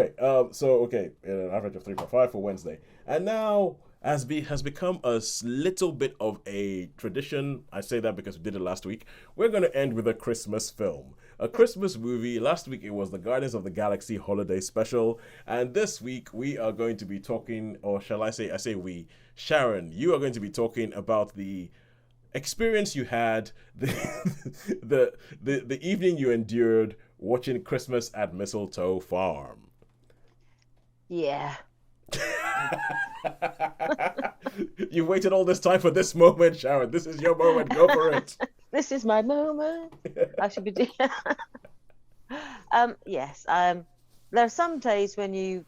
right. Okay, an average of 3.5 for Wednesday, and now has become little bit of a tradition. I say that because we did it last week. We're going to end with a Christmas film, a Christmas movie. Last week it was the Guardians of the Galaxy Holiday Special, and this week we are going to be talking, or shall I say? I say we. Sharon, you are going to be talking about the experience you had, the evening you endured watching Christmas at Mistletoe Farm. Yeah. You waited all this time for this moment, Sharon. This is your moment. Go for it. This is my moment. I should be doing. Yes. There are some days when you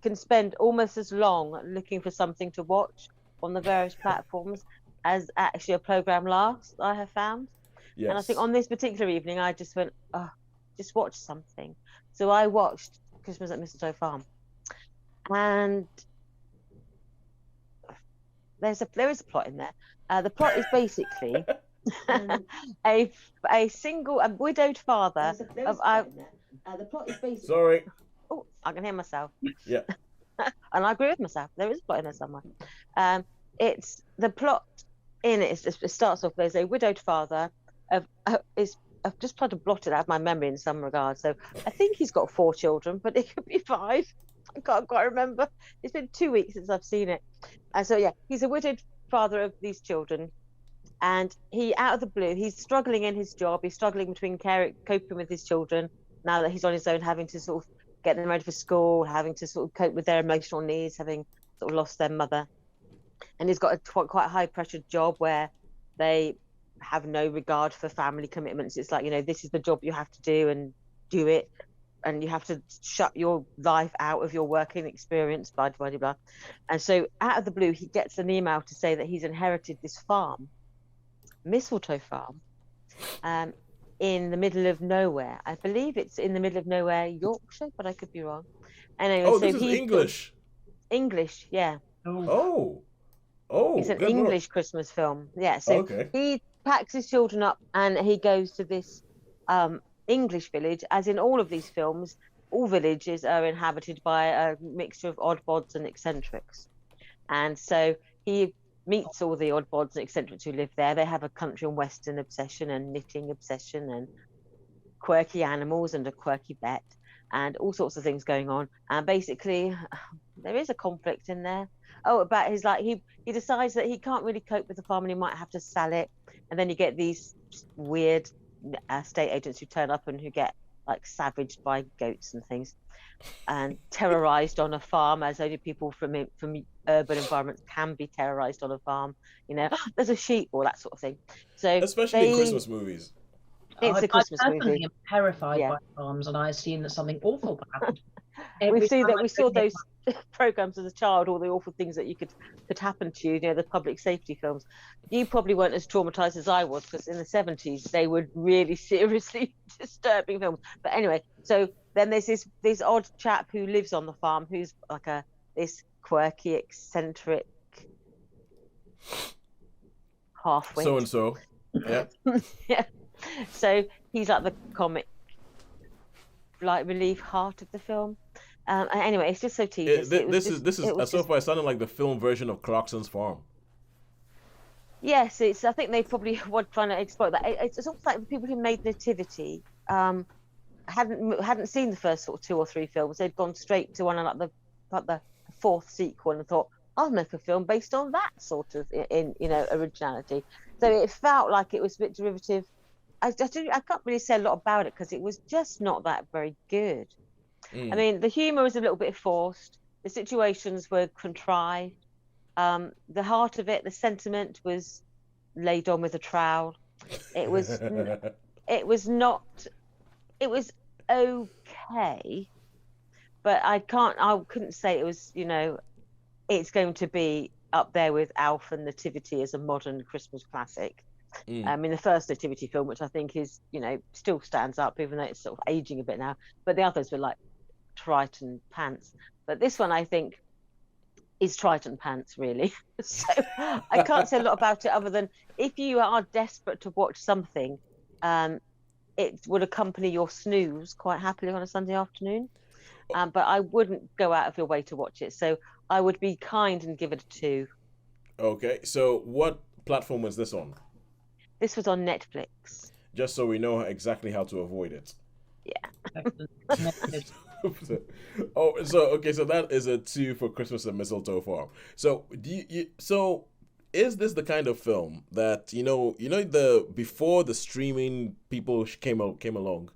can spend almost as long looking for something to watch on the various platforms as actually a program lasts, I have found. And I think Yes. on this particular evening, I just went, oh, just watch something. So I watched Christmas at Mistletoe Farm, and there is a plot in there. The plot is basically a a widowed father of I. The plot is basically. Sorry. Oh, I can hear myself, Yeah. and I agree with myself. There is a plot in there somewhere. It's the plot in it. It starts off. There's a widowed father of is. I've just tried to blot it out of my memory in some regards. So I think he's got 4 children, but it could be 5. I can't quite remember. It's been 2 weeks since I've seen it. And so yeah, he's a widowed father of these children, and he out of the blue, he's struggling in his job. He's struggling between coping with his children now that he's on his own, having to sort of get them ready for school, having to sort of cope with their emotional needs, having sort of lost their mother. And he's got a quite high pressured job where they have no regard for family commitments. It's like, this is the job you have to do and do it. And you have to shut your life out of your working experience, blah, blah, blah, blah. And so out of the blue, he gets an email to say that he's inherited this farm, Mistletoe Farm, in the middle of nowhere. I believe it's in the middle of nowhere, Yorkshire, but I could be wrong. Anyway, Oh, so this is English. English, yeah. Oh. It's Oh, an good lord. English Christmas film. Yeah, so Okay. he packs his children up and he goes to this English village. As in all of these films, all villages are inhabited by a mixture of odd bods and eccentrics. And so he meets all the odd bods and eccentrics who live there. They have a country and western obsession and knitting obsession and quirky animals and a quirky vet and all sorts of things going on. And basically, there is a conflict in there. Oh, about his he decides that he can't really cope with the farm and he might have to sell it. And then you get these weird estate agents who turn up and who get like savaged by goats and things and terrorized on a farm, as only people from urban environments can be terrorized on a farm. There's a sheep, all that sort of thing. So Especially in Christmas movies. it's a I Christmas personally movie. am terrified Yeah. by farms, and I assume that something awful will happen. We saw those programs as a child, all the awful things that could happen to you, the public safety films. You probably weren't as traumatized as I was, because in the 70s they were really seriously disturbing films. But anyway, so then there's this odd chap who lives on the farm who's like this quirky, eccentric half-wit. So and so. Yeah. Yeah. So he's like the comic relief heart of the film. Anyway, it's just so tedious. This is so far it sounded like the film version of Clarkson's Farm. Yes, I think they probably were trying to exploit that. It's almost like the people who made Nativity hadn't seen the first sort of 2 or 3 films. They'd gone straight to one of the 4th sequel and thought, I'll make a film based on that sort of originality. So it felt like it was a bit derivative. I can't really say a lot about it because it was just not that very good. I mean, the humor was a little bit forced. The situations were contrived. The heart of it, the sentiment was laid on with a trowel. It was okay, but I couldn't say it was, it's going to be up there with Alf and Nativity as a modern Christmas classic. I mean, the first Nativity film, which I think is, still stands up, even though it's sort of aging a bit now. But the others were like Triton Pants. But this one, I think, is Triton Pants, really. So I can't say a lot about it other than if you are desperate to watch something, it would accompany your snooze quite happily on a Sunday afternoon. but I wouldn't go out of your way to watch it. So I would be kind and give it a 2. Okay, so what platform was this on? This was on Netflix. Just so we know exactly how to avoid it. Excellent. So that is a 2 for Christmas at Mistletoe Farm. So so is this the kind of film that the before the streaming people came along?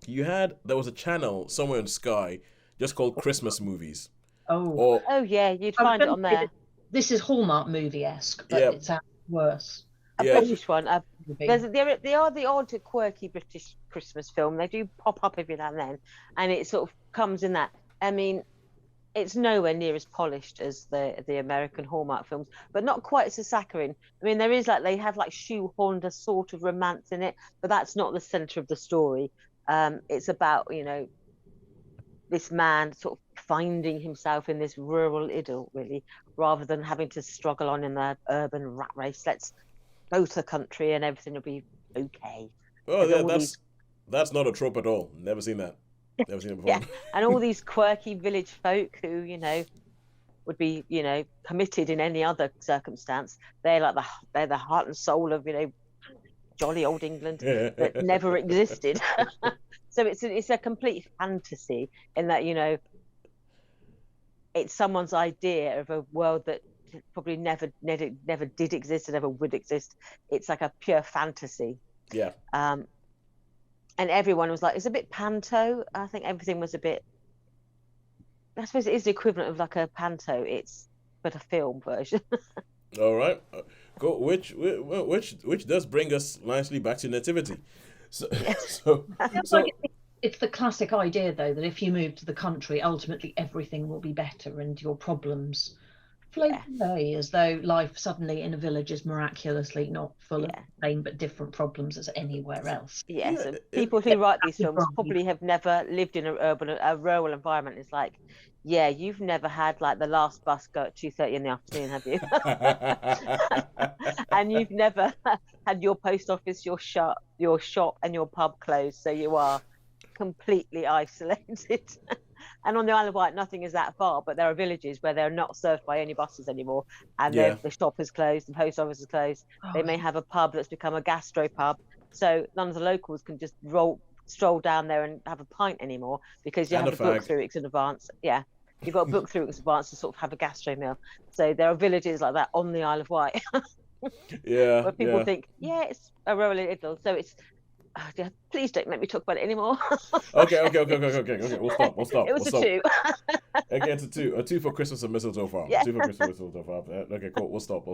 There was a channel somewhere in Sky just called Christmas movies. Oh, Or Oh yeah, you'd I was find it gonna on say there. this is Hallmark movie-esque, but Yeah. it sounds worse. A Yeah. British one. They are the odd quirky British Christmas film. They do pop up every now and then, and it sort of comes in that. I mean, it's nowhere near as polished as the American Hallmark films, but not quite so saccharine. I mean, there is they have shoehorned a sort of romance in it, but that's not the center of the story. It's about this man sort of finding himself in this rural idyll, really, rather than having to struggle on in the urban rat race. Let's go to the country and everything will be okay. Oh, There's yeah, all these that's not a trope at all. Never seen that. Never seen it before. Yeah, and all these quirky village folk who would be committed in any other circumstance. They're the heart and soul of jolly old England that never existed. So it's a complete fantasy in that it's someone's idea of a world that probably never did exist and never would exist. It's like a pure fantasy. Yeah. And everyone was like, it's a bit panto. I think everything was a bit. I suppose it is the equivalent of like a panto. But a film version. All right. Cool. Which does bring us nicely back to nativity. So, so, Feels so like it's the classic idea, though, that if you move to the country, ultimately everything will be better and your problems float away, as though life suddenly in a village is miraculously not full of the same but different problems as anywhere else. Yeah, so Yeah, people who write these that's films right. probably have never lived in a rural environment. It's like, yeah, you've never had the last bus go at 2:30 in the afternoon, have you? And you've never had your post office, your shop, and your pub closed, so you are completely isolated. And on the Isle of Wight, nothing is that far, but there are villages where they're not served by any buses anymore, and Yeah. the shop is closed, the post office is closed. They may have a pub that's become a gastro pub, so none of the locals can just stroll down there and have a pint anymore because you And have a to book fag. 3 weeks in advance. Yeah, you've got to book 3 weeks in advance to sort of have a gastro meal. So there are villages like that on the Isle of Wight Yeah. where people Yeah. think, yeah, it's a rural idyll. So it's. Oh, dear, please don't make me talk about it anymore. Okay. We'll stop. It was a 2. Okay, it's a 2. A 2 for Christmas and Mistletoe Farm. Yeah. 2 for Christmas and Mistletoe Farm. Okay, cool. We'll stop.